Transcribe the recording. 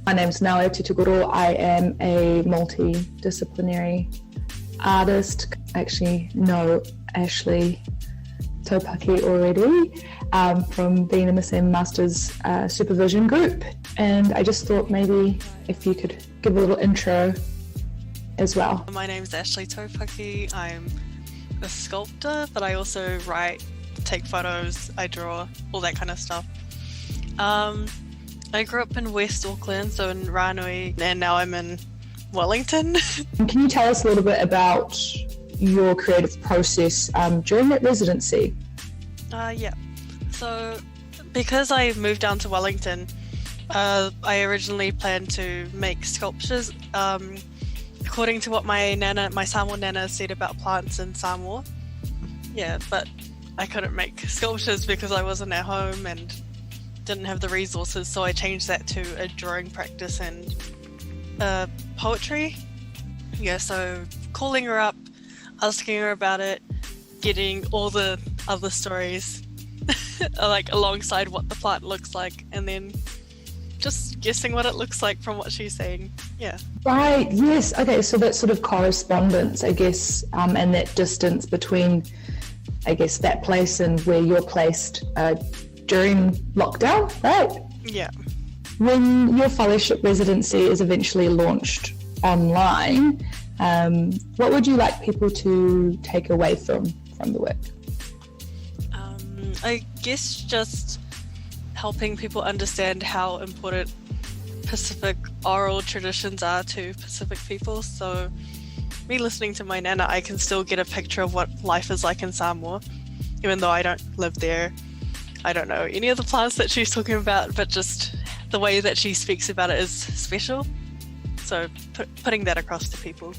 My name's Naoe Tutugoro. I am a multidisciplinary artist. I actually know Ashley Taupaki already from being in the same Masters supervision group. And I just thought maybe if you could give a little intro as well. My name's Ashley Taupaki. I'm a sculptor, but I also write, take photos, I draw, all that kind of stuff. I grew up in West Auckland, so in Ranui, and now I'm in Wellington. Can you tell us a little bit about your creative process during that residency? Yeah. So because I moved down to Wellington, I originally planned to make sculptures according to what my Samoa nana said about plants in Samoa. Yeah, but I couldn't make sculptures because I wasn't at home and didn't have the resources, so I changed that to a drawing practice and poetry. Yeah, so calling her up, asking her about it, getting all the other stories like alongside what the plant looks like, and then just guessing what it looks like from what she's saying. Yeah. Right, yes. Okay, so that sort of correspondence, I guess, and that distance between, I guess, that place and where you're placed during lockdown, right? Yeah. When your fellowship residency is eventually launched online, what would you like people to take away from the work? I guess just helping people understand how important Pacific oral traditions are to Pacific people. So me listening to my nana, I can still get a picture of what life is like in Samoa, even though I don't live there. I don't know any of the plants that she's talking about, but just the way that she speaks about it is special. So putting that across to people.